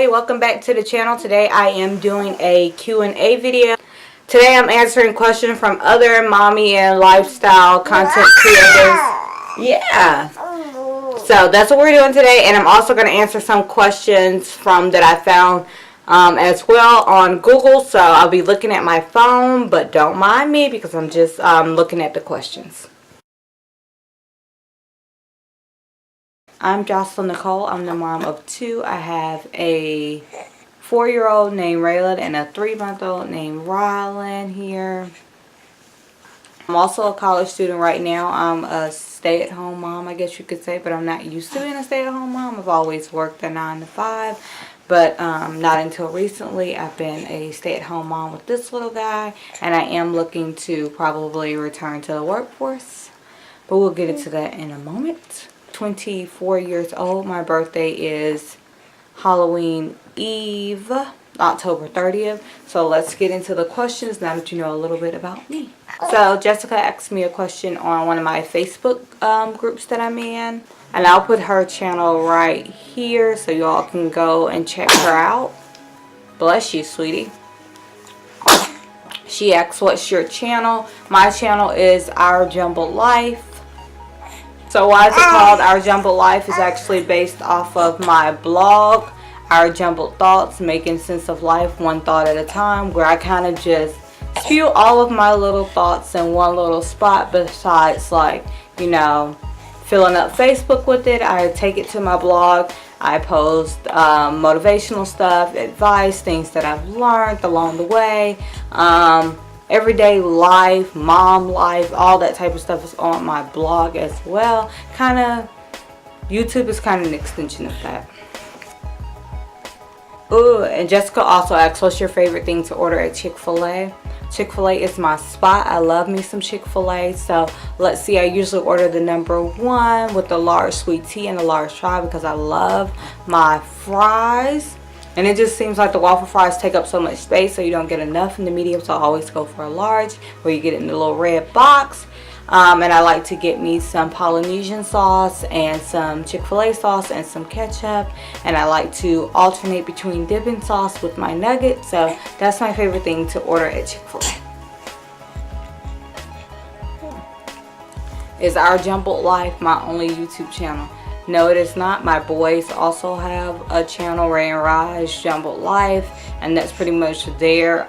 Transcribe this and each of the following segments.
everybody, welcome back to the channel. Today I am doing a Q&A video. Today I'm answering questions from other mommy and lifestyle content creators. Yeah. So that's what we're doing today, and I'm also going to answer some questions that I found as well on Google. So I'll be looking at my phone, but don't mind me because I'm just looking at the questions. I'm Joshlyn Nicole. I'm the mom of two. I have a 4-year-old named Raylan and a 3-month-old named Rylan here. I'm also a college student right now. I'm a stay-at-home mom, I guess you could say, but I'm not used to being a stay-at-home mom. I've always worked a 9 to 5, but not until recently I've been a stay-at-home mom with this little guy, and I am looking to probably return to the workforce, but we'll get into that in a moment. 24 years old. My birthday is Halloween Eve, October 30th. So let's get into the questions now that you know a little bit about me. So Jessica asked me a question on one of my Facebook groups that I'm in, and I'll put her channel right here so you all can go and check her out. Bless you, sweetie. She asked, what's your channel? My channel is Our Jumbled Life. So why is it called Our Jumbled Life? Is actually based off of my blog, Our Jumbled Thoughts, Making Sense of Life One Thought at a Time, where I kind of just spew all of my little thoughts in one little spot, besides, like, you know, filling up Facebook with it. I take it to my blog. I post motivational stuff, advice, things that I've learned along the way, everyday life, mom life, all that type of stuff is on my blog as well. YouTube is kind of an extension of that. Ooh, and Jessica also asked, what's your favorite thing to order at Chick-fil-A? Chick-fil-A is my spot. I love me some Chick-fil-A. So let's see, I usually order the #1 with the large sweet tea and the large fry because I love my fries. And it just seems like the waffle fries take up so much space, so you don't get enough in the medium. So I always go for a large, where you get it in the little red box. And I like to get me some Polynesian sauce and some Chick-fil-A sauce and some ketchup. And I like to alternate between dipping sauce with my nuggets. So that's my favorite thing to order at Chick-fil-A. Is Our Jumbled Life my only YouTube channel? No, it is not. My boys also have a channel, Ray and Raj Jumbled Life, and that's pretty much their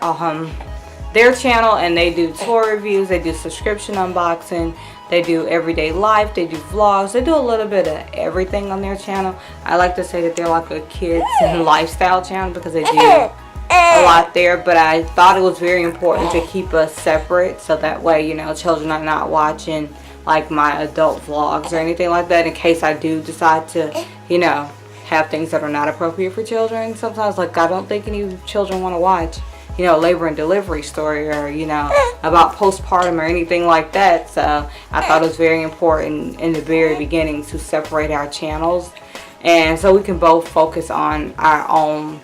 channel, and they do tour reviews, they do subscription unboxing, they do everyday life, they do vlogs, they do a little bit of everything on their channel. I like to say that they're like a kids and lifestyle channel because they do a lot there, but I thought it was very important to keep us separate, so that way, you know, children are not watching like my adult vlogs or anything like that, in case I do decide to, you know, have things that are not appropriate for children. Sometimes, like, I don't think any children want to watch, you know, labor and delivery story, or, you know, about postpartum or anything like that. So I thought it was very important in the very beginning to separate our channels, and so we can both focus on our own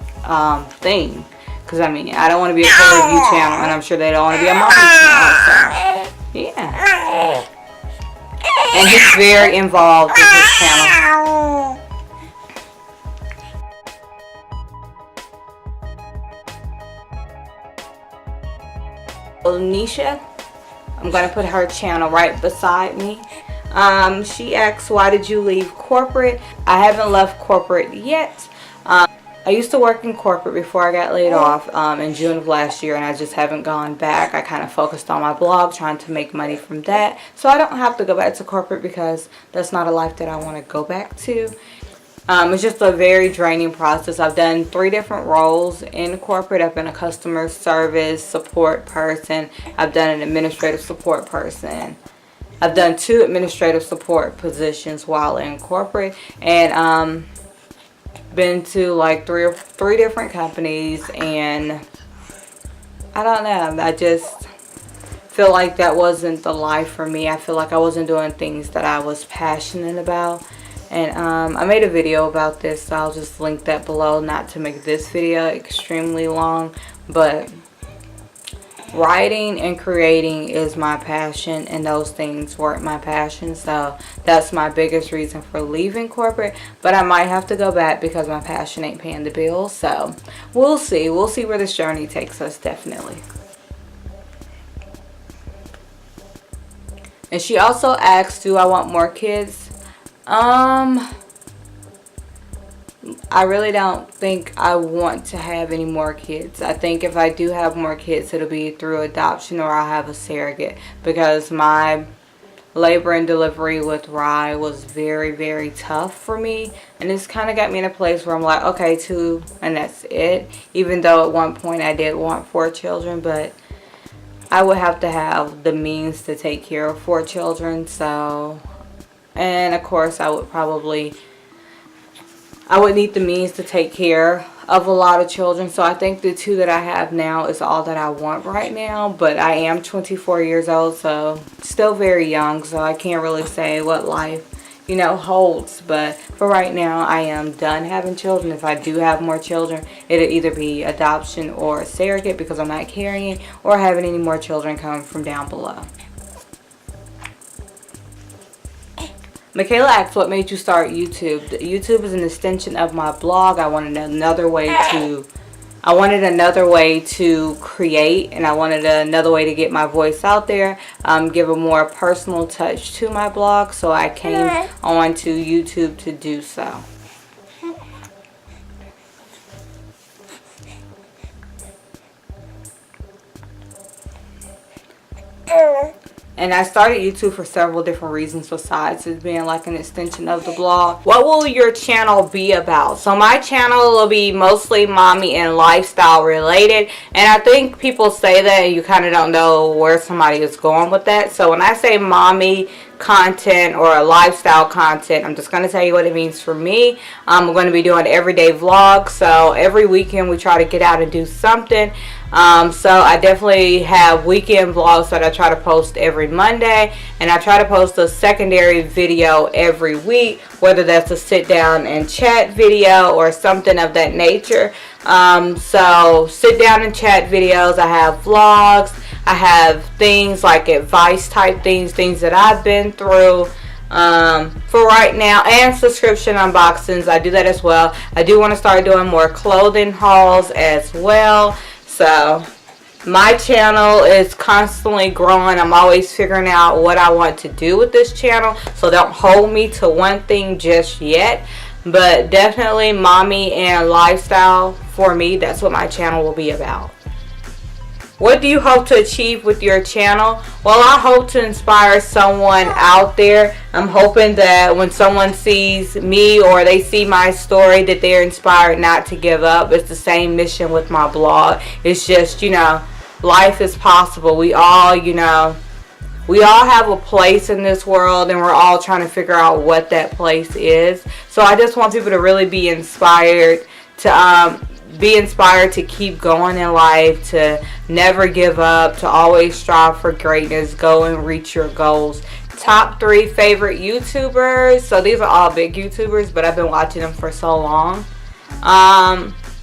thing. Because, I mean, I don't want to be a car review channel, and I'm sure they don't want to be a mommy channel. So, yeah. And he's very involved in his channel. Nisha, I'm going to put her channel right beside me. She asks, why did you leave corporate? I haven't left corporate yet. I used to work in corporate before I got laid off in June of last year, and I just haven't gone back. I kind of focused on my blog, trying to make money from that. So I don't have to go back to corporate because that's not a life that I want to go back to. It's just a very draining process. I've done 3 different roles in corporate. I've been a customer service support person. I've done an administrative support person. I've done 2 administrative support positions while in corporate, and been to like 3 different companies, and I don't know, I just feel like that wasn't the life for me. I feel like I wasn't doing things that I was passionate about, and I made a video about this, so I'll just link that below, not to make this video extremely long, but writing and creating is my passion, and those things weren't my passion. So that's my biggest reason for leaving corporate. But I might have to go back because my passion ain't paying the bills. So we'll see. We'll see where this journey takes us, definitely. And she also asked, do I want more kids? I really don't think I want to have any more kids. I think if I do have more kids, it'll be through adoption or I'll have a surrogate, because my labor and delivery with Rye was very, very tough for me. And it's kind of got me in a place where I'm like, okay, 2 and that's it. Even though at one point I did want 4 children, but I would have to have the means to take care of 4 children. So, and of course I would need the means to take care of a lot of children. So I think the 2 that I have now is all that I want right now. But I am 24 years old, so still very young. So I can't really say what life, holds. But for right now, I am done having children. If I do have more children, it'll either be adoption or a surrogate, because I'm not carrying or having any more children come from down below. Michaela asked, what made you start YouTube? YouTube is an extension of my blog. I wanted another way to create, and I wanted another way to get my voice out there, give a more personal touch to my blog. So I came onto YouTube to do so. And I started YouTube for several different reasons besides it being like an extension of the blog. What will your channel be about? So my channel will be mostly mommy and lifestyle related. And I think people say that and you kind of don't know where somebody is going with that. So when I say mommy content or lifestyle content, I'm just going to tell you what it means for me. I'm going to be doing everyday vlogs. So every weekend we try to get out and do something. So I definitely have weekend vlogs that I try to post every Monday, and I try to post a secondary video every week, whether that's a sit down and chat video or something of that nature. So sit down and chat videos. I have vlogs. I have things like advice type things that I've been through. For right now, and subscription unboxings, I do that as well. I do want to start doing more clothing hauls as well. So my channel is constantly growing. I'm always figuring out what I want to do with this channel, so don't hold me to one thing just yet. But definitely mommy and lifestyle for me, that's what my channel will be about. What do you hope to achieve with your channel? Well, I hope to inspire someone out there. I'm hoping that when someone sees me or they see my story, that they're inspired not to give up. It's the same mission with my blog. It's just, life is possible. We all have a place in this world, and we're all trying to figure out what that place is. So I just want people to really be inspired to keep going in life, to never give up, to always strive for greatness, go and reach your goals. Top 3 favorite YouTubers. So these are all big YouTubers, but I've been watching them for so long.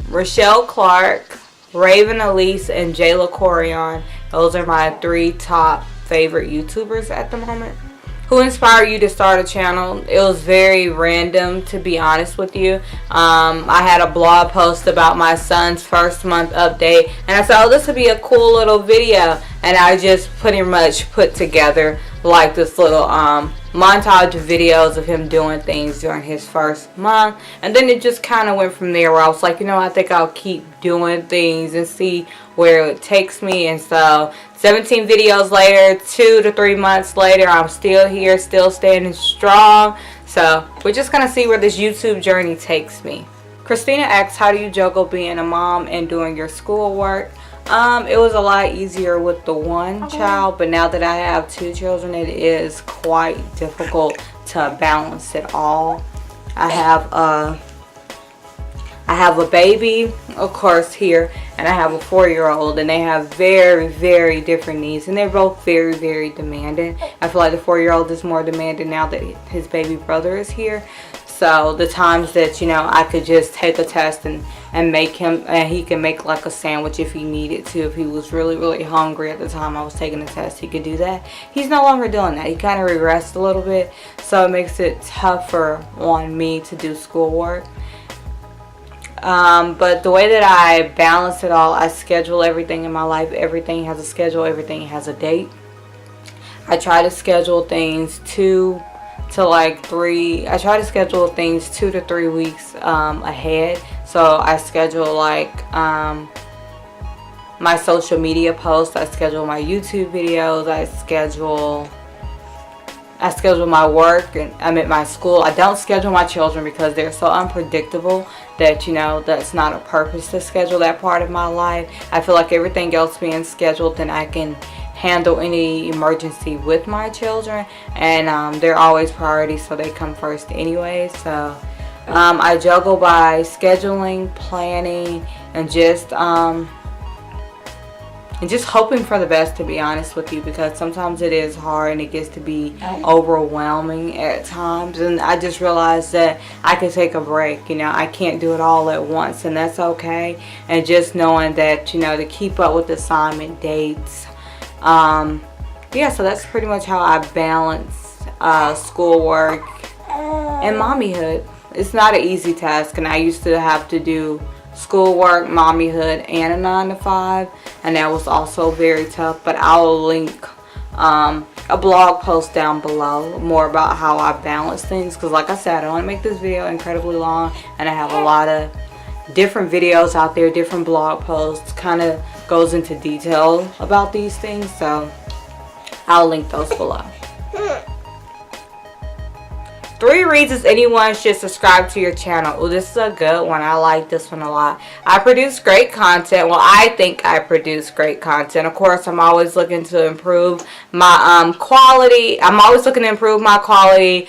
Rochelle Clark, Raven Elise, and Jayla Corion. Those are my 3 top favorite YouTubers at the moment. Who inspired you to start a channel? It was very random, to be honest with you. I had a blog post about my son's first month update, and I said, oh, this would be a cool little video. And I just pretty much put together like this little montage of videos of him doing things during his first month. And then it just kind of went from there, where I was like, I think I'll keep doing things and see where it takes me. And so 17 videos later, 2 to 3 months later, I'm still here, still standing strong. So we're just going to see where this YouTube journey takes me. Christina asks, how do you juggle being a mom and doing your schoolwork? It was a lot easier with the one child, but now that I have 2 children, it is quite difficult to balance it all. I have a baby, of course, here, and I have a 4-year-old, and they have very, very different needs, and they're both very, very demanding. I feel like the 4-year-old is more demanding now that his baby brother is here. So the times that, you know, I could just take a test and make him, and he can make like a sandwich if he needed to. If he was really, really hungry at the time I was taking the test, he could do that. He's no longer doing that. He kind of regressed a little bit. So it makes it tougher on me to do schoolwork. But the way that I balance it all, I schedule everything in my life. Everything has a schedule. Everything has a date. I try to schedule things 2 to 3 weeks ahead. So I schedule like my social media posts. I schedule my YouTube videos. I schedule my work, and I'm at my school. I don't schedule my children because they're so unpredictable that, you know, that's not a purpose to schedule that part of my life. I feel like everything else being scheduled, then I can handle any emergency with my children, and they're always priority, so they come first anyway. So I juggle by scheduling, planning, and just hoping for the best, to be honest with you, because sometimes it is hard and it gets to be overwhelming at times. And I just realized that I can take a break. You know, I can't do it all at once, and that's okay. And just knowing that, you know, to keep up with assignment dates. Yeah, so that's pretty much how I balance schoolwork and mommyhood. It's not an easy task, and I used to have to do schoolwork, mommyhood, and a 9 to 5, and that was also very tough. But I'll link a blog post down below more about how I balance things, because like I said, I don't want to make this video incredibly long, and I have a lot of different videos out there, different blog posts, kind of goes into detail about these things, so I'll link those below. 3 reasons anyone should subscribe to your channel. Oh, this is a good one. I like this one a lot. I produce great content. Well, I think I produce great content. Of course, I'm always looking to improve my quality. I'm always looking to improve my quality,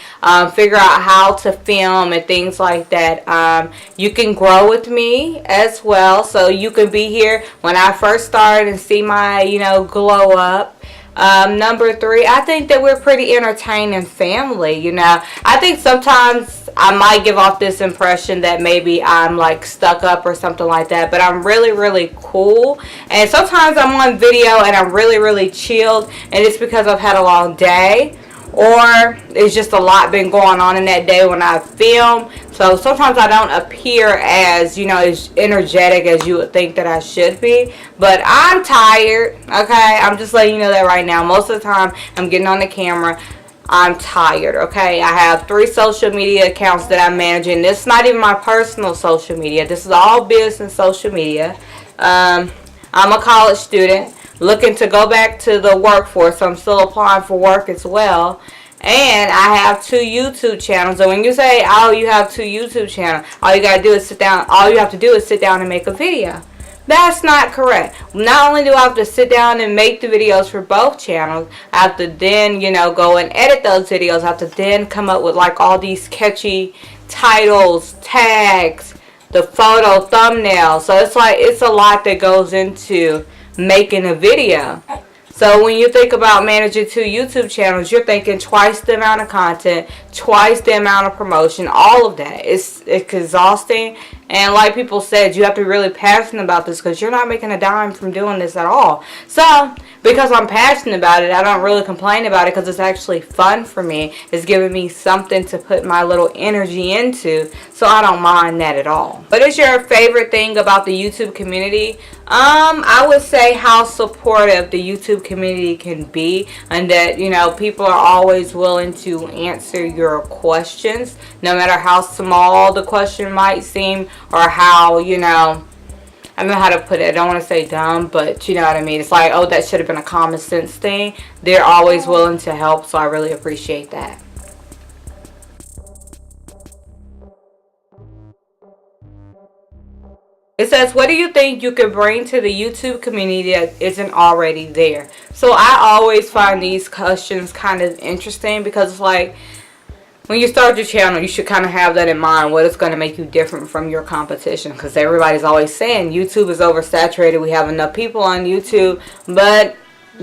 figure out how to film and things like that. You can grow with me as well. So you can be here when I first started and see my, you know, glow up. Number 3, I think that we're pretty entertaining family. You know, I think sometimes I might give off this impression that maybe I'm like stuck up or something like that, but I'm really, really cool. And sometimes I'm on video and I'm really, really chilled, and it's because I've had a long day, or it's just a lot been going on in that day when I film. So sometimes I don't appear as, you know, as energetic as you would think that I should be. But I'm tired, okay? I'm just letting you know that right now. Most of the time I'm getting on the camera, I'm tired, okay? I have 3 social media accounts that I'm managing. This is not even my personal social media. This is all business social media. I'm a college student looking to go back to the workforce, so I'm still applying for work as well. And I have 2 YouTube channels. And when you say, oh, you have 2 YouTube channels, all you gotta do is sit down. All you have to do is sit down and make a video. That's not correct. Not only do I have to sit down and make the videos for both channels, I have to then, you know, go and edit those videos. I have to then come up with like all these catchy titles, tags, the photo, thumbnail. So it's like, it's a lot that goes into making a video. So when you think about managing 2 YouTube channels, you're thinking twice the amount of content, twice the amount of promotion, all of that. It's exhausting. And like people said, you have to be really passionate about this, because you're not making a dime from doing this at all. So because I'm passionate about it, I don't really complain about it, because it's actually fun for me. It's giving me something to put my little energy into, so I don't mind that at all. What is your favorite thing about the YouTube community? I would say how supportive the YouTube community can be, and that, you know, people are always willing to answer your questions, no matter how small the question might seem, or how, you know, I don't know how to put it. I don't want to say dumb, but you know what I mean. It's like, oh, that should have been a common sense thing. They're always willing to help, so I really appreciate that. It says, what do you think you could bring to the YouTube community that isn't already there? So I always find these questions kind of interesting, because it's like, when you start your channel, you should kind of have that in mind. What is going to make you different from your competition? Because everybody's always saying YouTube is oversaturated. We have enough people on YouTube. But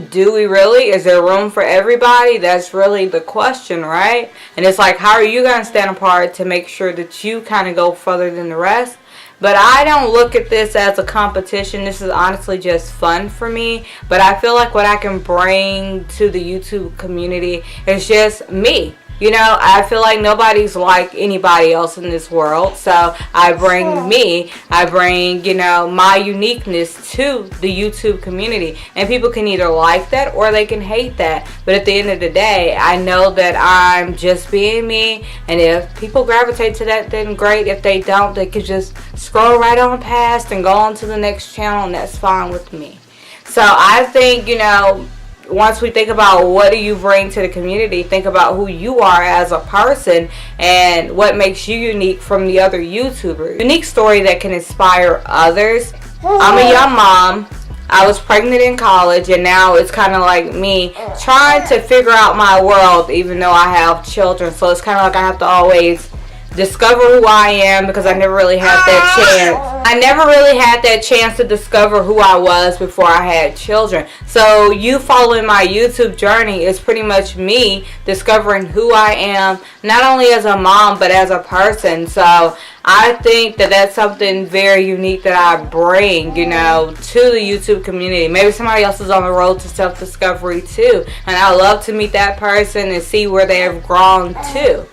do we really? Is there room for everybody? That's really the question, right? And it's like, how are you going to stand apart to make sure that you kind of go further than the rest? But I don't look at this as a competition. This is honestly just fun for me. But I feel like what I can bring to the YouTube community is just me. You know, I feel like nobody's like anybody else in this world. So I bring me, I bring, you know, my uniqueness to the YouTube community. And people can either like that or they can hate that. But at the end of the day, I know that I'm just being me. And if people gravitate to that, then great. If they don't, they could just scroll right on past and go on to the next channel. And that's fine with me. So I think, you know, once we think about what do you bring to the community, think about who you are as a person and what makes you unique from the other YouTubers. Unique story that can inspire others. I'm a young mom. I was pregnant in college, and now it's kind of like me trying to figure out my world even though I have children. So it's kind of like I have to always discover who I am, because I never really had that chance. I never really had that chance to discover who I was before I had children. So you following my YouTube journey is pretty much me discovering who I am, not only as a mom but as a person. So I think that that's something very unique that I bring, you know, to the YouTube community. Maybe somebody else is on the road to self-discovery too, and I love to meet that person and see where they have grown to.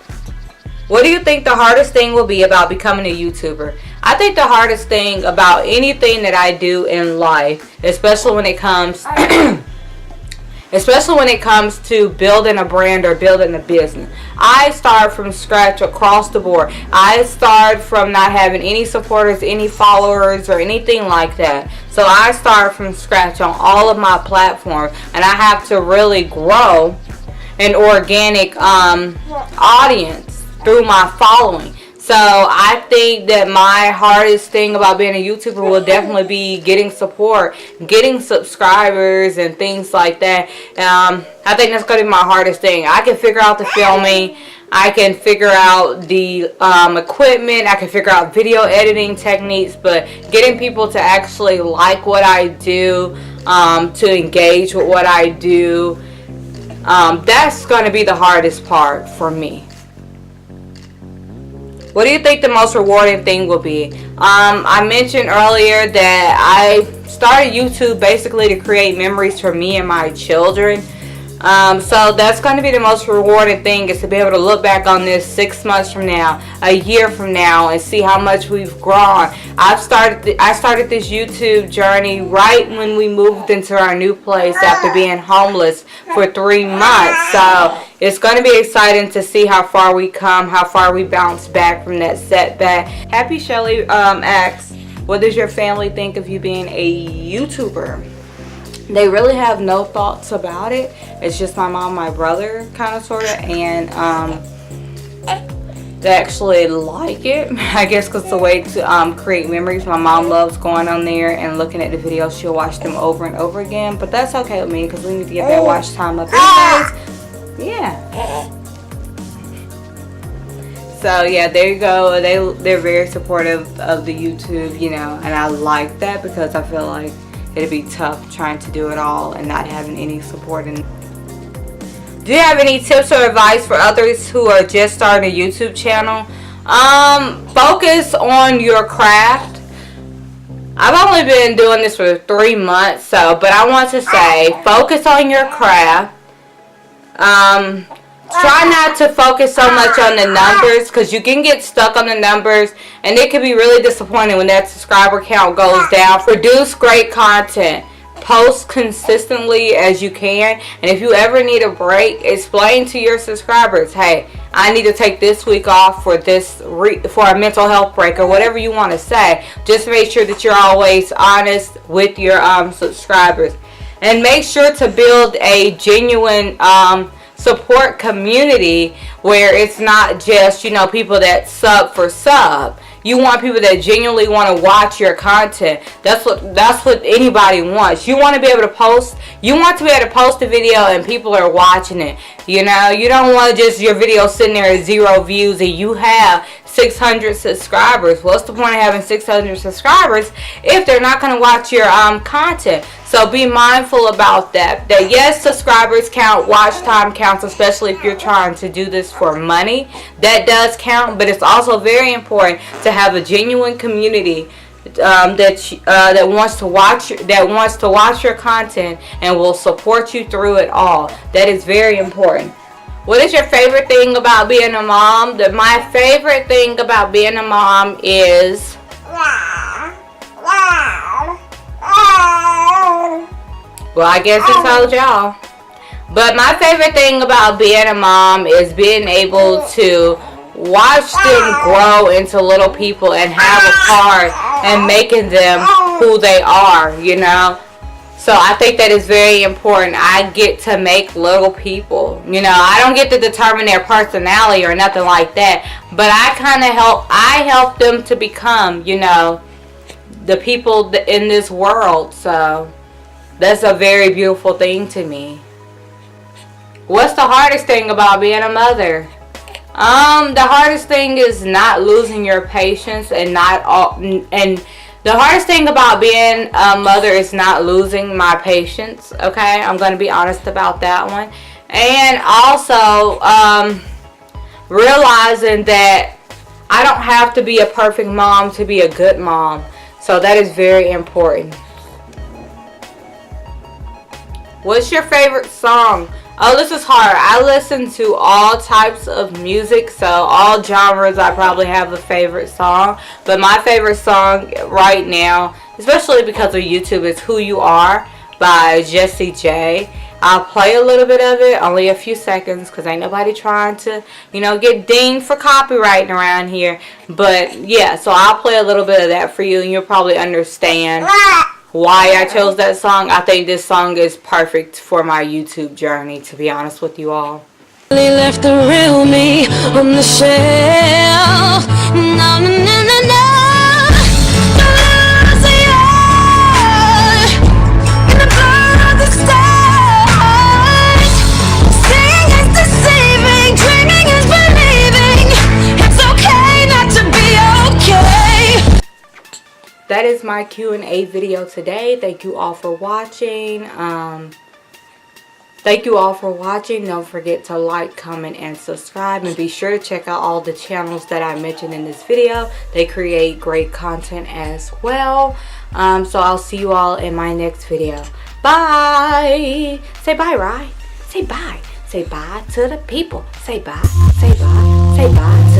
What do you think the hardest thing will be about becoming a YouTuber? I think the hardest thing about anything that I do in life, especially when it comes to building a brand or building a business, I start from scratch across the board. I start from not having any supporters, any followers, or anything like that. So I start from scratch on all of my platforms, and I have to really grow an organic audience through my following. So I think that my hardest thing about being a YouTuber will definitely be getting support, getting subscribers, and things like that. I think that's going to be my hardest thing. I can figure out the filming, I can figure out the equipment, I can figure out video editing techniques, but getting people to actually like what I do, to engage with what I do, that's going to be the hardest part for me. What do you think the most rewarding thing will be? I mentioned earlier that I started YouTube basically to create memories for me and my children. So that's going to be the most rewarding thing, is to be able to look back on this 6 months from now, a year from now, and see how much we've grown. I started this YouTube journey right when we moved into our new place after being homeless for 3 months. So it's going to be exciting to see how far we come, how far we bounce back from that setback. Happy Shelly asks, what does your family think of you being a YouTuber? They really have no thoughts about it. It's just my mom, my brother, kind of, sort of, and they actually like it, I guess, because it's a way to create memories. My mom loves going on there and looking at the videos. She'll watch them over and over again, but that's okay with me because we need to get that watch time up anyways. Yeah. So yeah, there you go. They're very supportive of the YouTube, you know, and I like that because I feel like it'd be tough trying to do it all and not having any support. Do you have any tips or advice for others who are just starting a YouTube channel? Focus on your craft. I've only been doing this for 3 months, but I want to say focus on your craft. Try not to focus so much on the numbers, because you can get stuck on the numbers and it can be really disappointing when that subscriber count goes down. Produce great content. Post consistently as you can, and if you ever need a break, explain to your subscribers, hey, I need to take this week off for for a mental health break, or whatever you want to say. Just make sure that you're always honest with your subscribers, and make sure to build a genuine support community where it's not just, you know, people that sub for sub. You want people that genuinely want to watch your content. That's what anybody wants. You want to be able to post. You want to be able to post a video and people are watching it. You know, you don't want just your video sitting there at 0 views and you have 600 subscribers. What's the point of having 600 subscribers if they're not going to watch your content? So be mindful about that. That yes, subscribers count, watch time counts, especially if you're trying to do this for money. That does count, but it's also very important to have a genuine community that wants to watch your content and will support you through it all. That is very important. What is your favorite thing about being a mom? My favorite thing about being a mom is well, I guess he told y'all. But my favorite thing about being a mom is being able to watch them grow into little people and have a part and making them who they are, you know. So I think that is very important. I get to make little people, you know. I don't get to determine their personality or nothing like that, but I help them to become, you know, the people in this world. So that's a very beautiful thing to me. What's the hardest thing about being a mother? The hardest thing is not losing your patience and the hardest thing about being a mother is not losing my patience. Okay, I'm going to be honest about that one. And also realizing that I don't have to be a perfect mom to be a good mom. So that is very important. What's your favorite song? Oh, this is hard. I listen to all types of music, so all genres I probably have a favorite song. But my favorite song right now, especially because of YouTube, is Who You Are by Jessie J. I'll play a little bit of it, only a few seconds, because ain't nobody trying to, you know, get dinged for copywriting around here. But yeah, so I'll play a little bit of that for you, and you'll probably understand why I chose that song. I think this song is perfect for my YouTube journey, to be honest with you all. They left the real me on the shelf. No, no, no, no, no. Don't lose it in the blur of the stars. Seeing is deceiving, dreaming is believing. It's okay not to be okay. That is my Q&A video today. Thank you all for watching. Don't forget to like, comment, and subscribe. And be sure to check out all the channels that I mentioned in this video. They create great content as well. So I'll see you all in my next video. Bye. Say bye, right? Say bye. Say bye to the people. Say bye. Say bye. Say bye.